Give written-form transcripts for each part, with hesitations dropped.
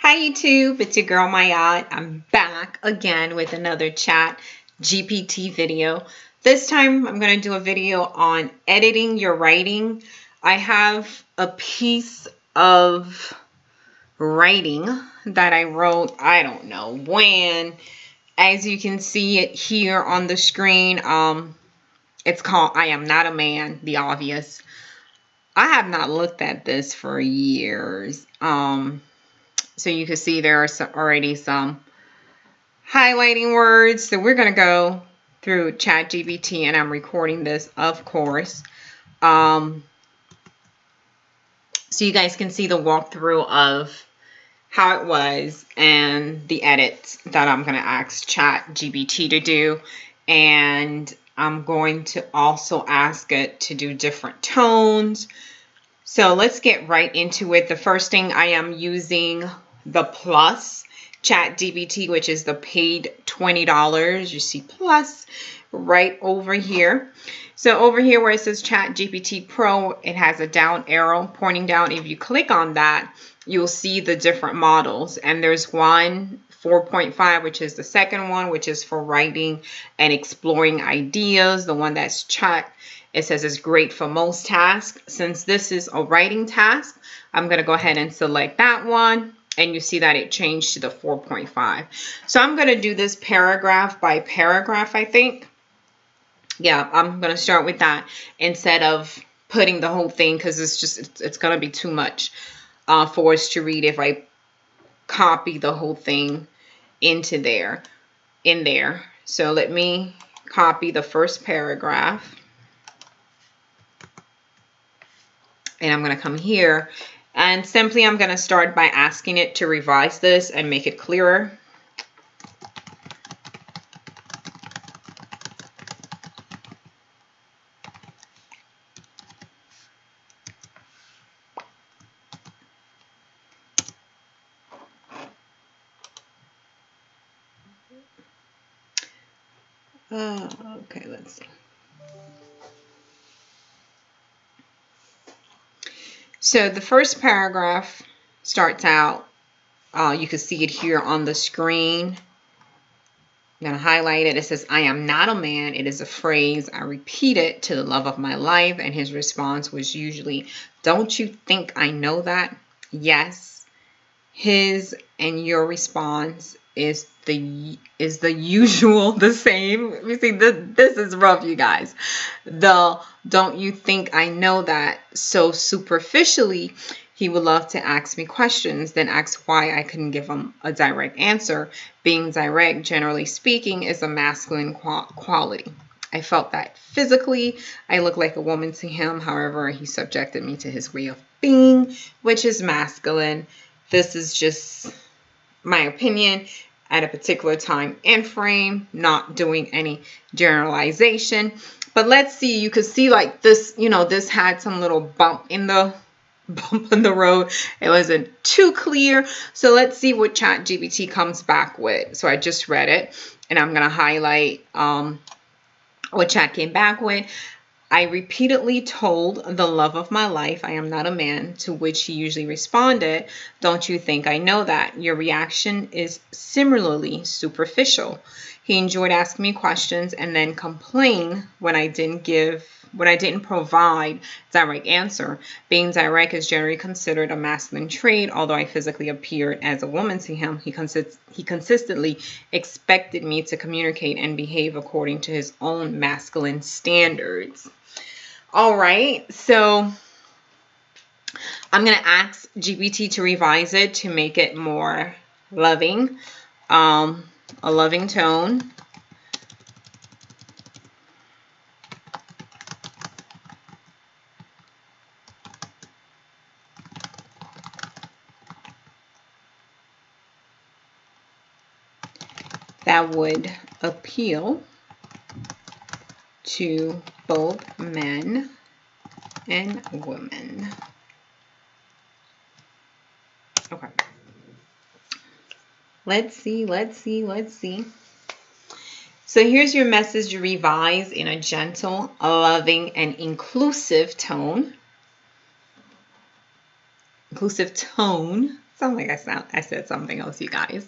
Hi YouTube, it's your girl Mayat. I'm back again with another Chat GPT video. This time I'm going to do a video on editing your writing. I have a piece of writing that I wrote, I don't know when. As you can see it here on the screen, it's called I Am Not a Man, the obvious. I have not looked at this for years. So you can see there are already some highlighting words. So we're going to go through ChatGPT, and I'm recording this, of course. So you guys can see the walkthrough of how it was and the edits that I'm going to ask ChatGPT to do. And I'm going to also ask it to do different tones. So let's get right into it. The first thing, I am using the Plus ChatGPT, which is the paid $20. You see Plus right over here. So over here where it says ChatGPT Pro, it has a down arrow pointing down. If you click on that, you'll see the different models. And there's one 4.5, which is the second one, which is for writing and exploring ideas. The one that's chat, it says it's great for most tasks. Since this is a writing task, I'm going to go ahead and select that one. And you see that it changed to the 4.5. So I'm going to do this paragraph by paragraph, I think. Yeah, I'm going to start with that instead of putting the whole thing, because it's going to be too much for us to read if I copy the whole thing into there, in there. So let me copy the first paragraph. And I'm going to come here, and simply I'm going to start by asking it to revise this and make it clearer. Okay, let's see. So the first paragraph starts out, you can see it here on the screen. I'm going to highlight it. It says, I am not a man. It is a phrase. I repeat it to the love of my life. And his response was usually, don't you think I know that? Yes. His and your response is the usual, the same. You see, this is rough, you guys. Don't you think I know that? So superficially, he would love to ask me questions, then ask why I couldn't give him a direct answer. Being direct, generally speaking, is a masculine quality. I felt that physically I look like a woman to him. However, he subjected me to his way of being, which is masculine. This is just my opinion at a particular time and frame, not doing any generalization. But let's see, you could see like this, this had some little bump in the road. It wasn't too clear. So let's see what ChatGPT comes back with. So I just read it, and I'm going to highlight what Chat came back with. I repeatedly told the love of my life I am not a man, to which he usually responded, don't you think I know that? Your reaction is similarly superficial. He enjoyed asking me questions and then complain when I didn't provide direct answer. Being direct is generally considered a masculine trait. Although I physically appeared as a woman to him, he consistently expected me to communicate and behave according to his own masculine standards. All right, so I'm going to ask GPT to revise it to make it more loving, a loving tone. That would appeal to both men and women. Okay. Let's see. So here's your message revised in a gentle, loving, and inclusive tone. Sound like I said something else, you guys.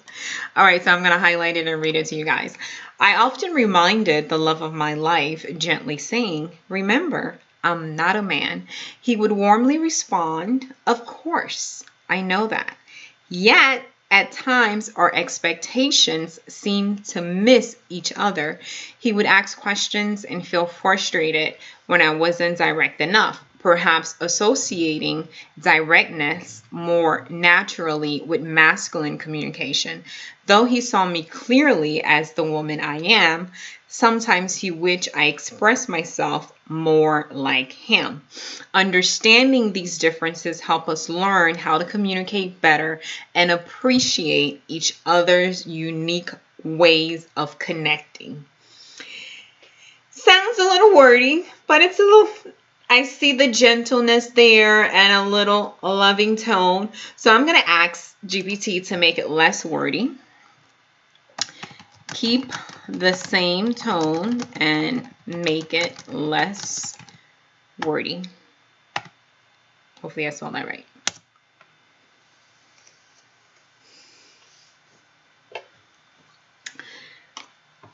All right, so I'm going to highlight it and read it to you guys. I often reminded the love of my life, gently saying, remember, I'm not a man. He would warmly respond, of course, I know that. Yet, at times, our expectations seemed to miss each other. He would ask questions and feel frustrated when I wasn't direct enough, perhaps associating directness more naturally with masculine communication. Though he saw me clearly as the woman I am, sometimes he wished I expressed myself more like him. Understanding these differences help us learn how to communicate better and appreciate each other's unique ways of connecting. Sounds a little wordy, but it's a little, I see the gentleness there and a little loving tone. So I'm going to ask GPT to make it less wordy. Keep the same tone and make it less wordy. Hopefully I spelled that right.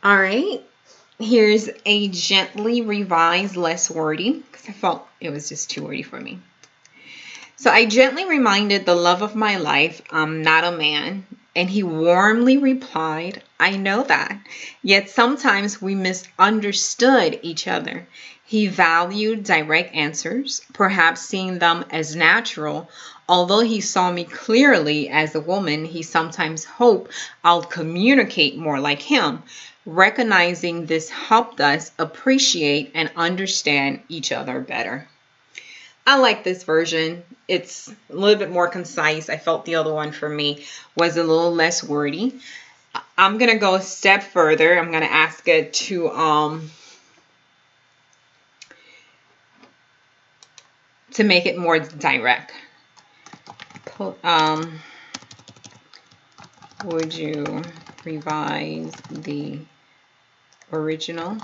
All right. Here's a gently revised, less wordy, because I felt it was just too wordy for me. So I gently reminded the love of my life, I'm not a man, and he warmly replied, I know that. Yet sometimes we misunderstood each other. He valued direct answers, perhaps seeing them as natural. Although he saw me clearly as a woman, he sometimes hoped I'll communicate more like him. Recognizing this helped us appreciate and understand each other better. I like this version. It's a little bit more concise. I felt the other one for me was a little less wordy. I'm going to go a step further. I'm going to ask it to make it more direct. Would you revise the original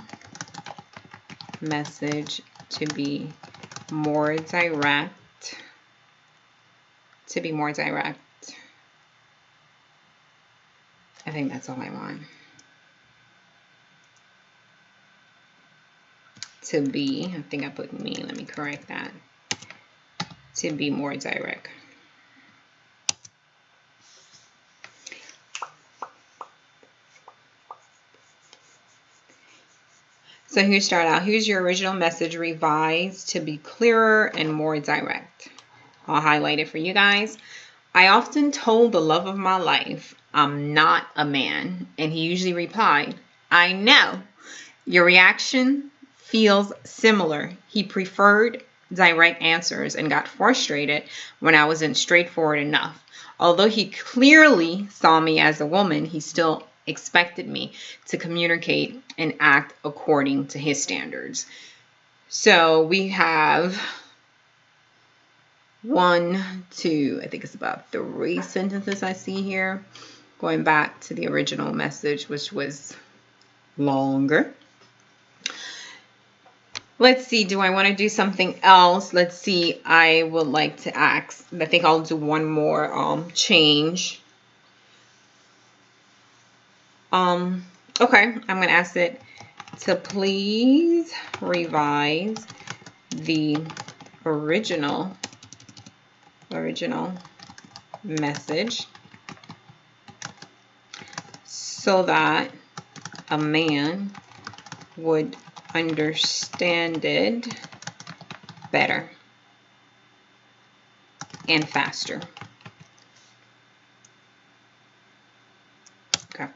message to be more direct? I think that's all I want. To be, I think I put me, let me correct that. To be more direct. So here, start out. Here's your original message revised to be clearer and more direct. I'll highlight it for you guys. I often told the love of my life, I'm not a man. And he usually replied, I know. Your reaction feels similar. He preferred direct answers and got frustrated when I wasn't straightforward enough. Although he clearly saw me as a woman, he still expected me to communicate and act according to his standards. So we have 1, 2, I think it's about 3 sentences I see here, going back to the original message, which was longer. Let's see, do I want to do something else? Let's see, I would like to ask, I think I'll do one more change. Okay, I'm going to ask it to please revise the original message so that a man would understand it better and faster. Okay.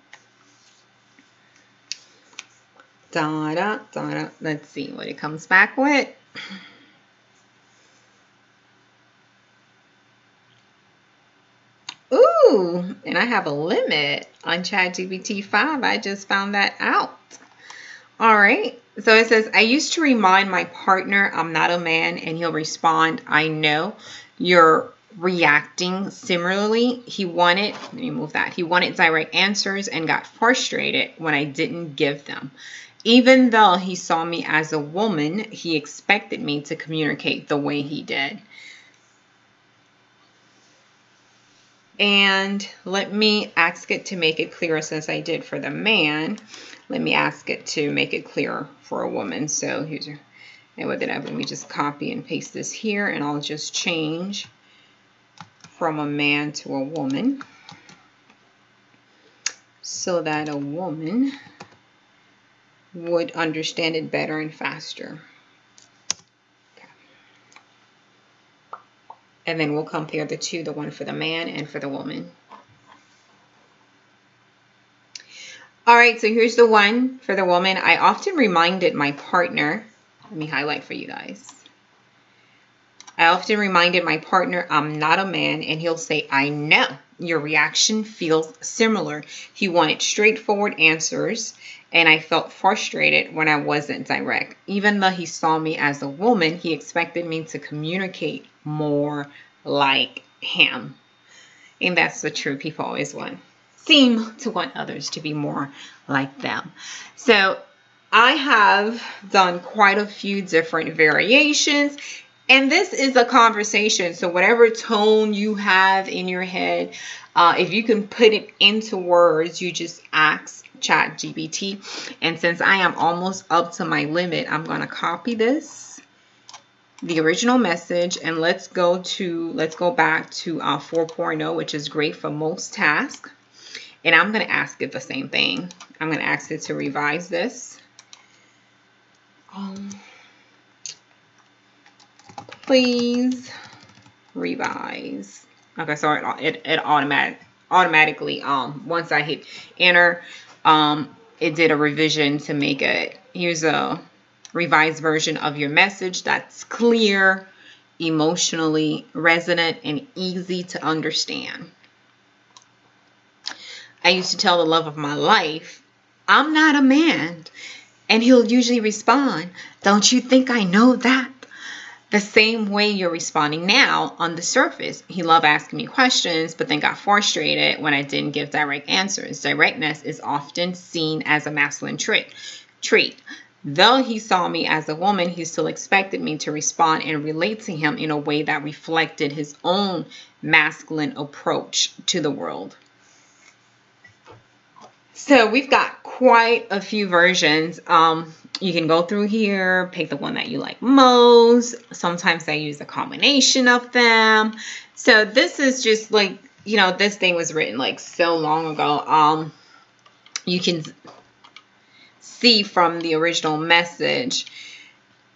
Let's see what it comes back with. Ooh, and I have a limit on ChatGPT 5. I just found that out. All right. So it says, I used to remind my partner I'm not a man, and he'll respond, I know. You're reacting similarly. He wanted direct answers and got frustrated when I didn't give them. Even though he saw me as a woman, he expected me to communicate the way he did. And let me ask it to make it clearer since I did for the man. Let me ask it to make it clearer for a woman. So here's your, and what did I, let me just copy and paste this here, and I'll just change from a man to a woman so that a woman would understand it better and faster. Okay. And then we'll compare the two, the one for the man and for the woman. All right, so here's the one for the woman. I often reminded my partner, let me highlight for you guys. I often reminded my partner I'm not a man, and he'll say, I know. Your reaction feels similar. He wanted straightforward answers, and I felt frustrated when I wasn't direct. Even though he saw me as a woman, he expected me to communicate more like him. And that's the truth. People always seem to want others to be more like them. So I have done quite a few different variations. And this is a conversation. So whatever tone you have in your head, if you can put it into words, you just ask ChatGPT. And since I am almost up to my limit, I'm going to copy this, the original message, and let's go back to 4.0, which is great for most tasks. And I'm going to ask it the same thing. I'm going to ask it to revise this. Please revise. Okay, so it automatically once I hit enter, it did a revision to make it, here's a revised version of your message that's clear, emotionally resonant, and easy to understand. I used to tell the love of my life, I'm not a man, and he'll usually respond, don't you think I know that? The same way you're responding now on the surface. He loved asking me questions, but then got frustrated when I didn't give direct answers. Directness is often seen as a masculine trait. Though he saw me as a woman, he still expected me to respond and relate to him in a way that reflected his own masculine approach to the world. So we've got quite a few versions. You can go through here, pick the one that you like most. Sometimes I use a combination of them. So this is just like, you know, this thing was written like so long ago. You can see from the original message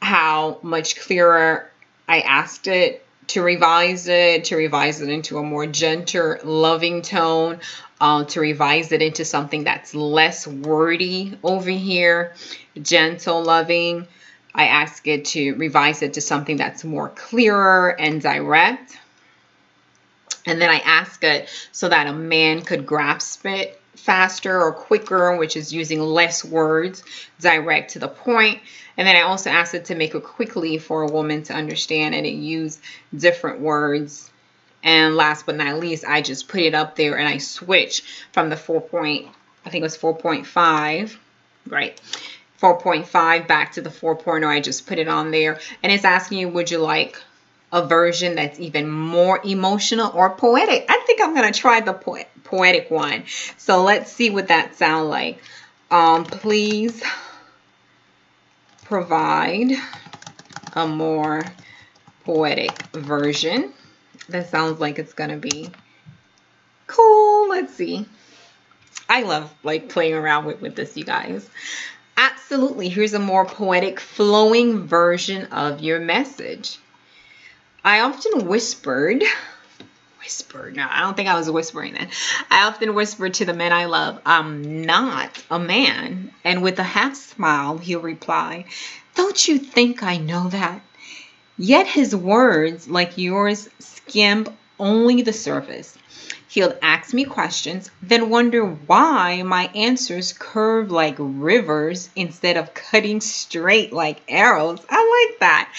how much clearer I asked it to revise it into a more gentle, loving tone, to revise it into something that's less wordy over here, gentle, loving. I ask it to revise it to something that's more clearer and direct. And then I ask it so that a man could grasp it faster or quicker, which is using less words, direct to the point. And then I also asked it to make it quickly for a woman to understand, and it used different words. And last but not least, I just put it up there and I switched from the 4.5, right? 4.5 back to the 4.0. I just put it on there, and it's asking you, would you like a version that's even more emotional or poetic? I think I'm going to try the poetic one. So let's see what that sounds like. Please provide a more poetic version. That sounds like it's going to be cool. Let's see. I love like playing around with this, you guys. Absolutely. Here's a more poetic, flowing version of your message. I often whispered. No, I don't think I was whispering then. I often whispered to the men I love, I'm not a man. And with a half smile, he'll reply, don't you think I know that? Yet his words, like yours, skim only the surface. He'll ask me questions, then wonder why my answers curve like rivers instead of cutting straight like arrows. I like that.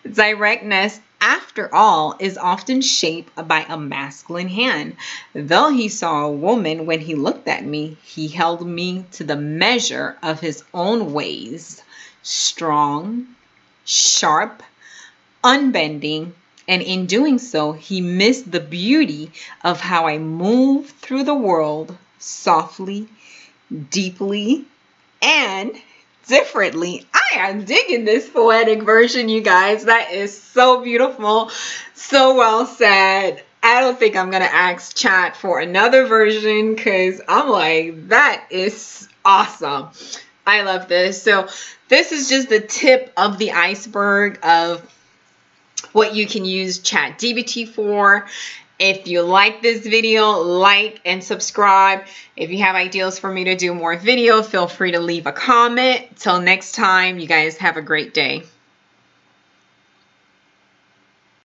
Directness, after all, is often shaped by a masculine hand. Though he saw a woman when he looked at me, he held me to the measure of his own ways. Strong, sharp, unbending, And in doing so, he missed the beauty of how I move through the world softly, deeply, and differently. I am digging this poetic version, you guys. That is so beautiful. So well said. I don't think I'm going to ask chat for another version because I'm like, that is awesome. I love this. So this is just the tip of the iceberg of what you can use ChatGPT for. If you like this video, like and subscribe. If you have ideas for me to do more video, feel free to leave a comment. Till next time, you guys have a great day.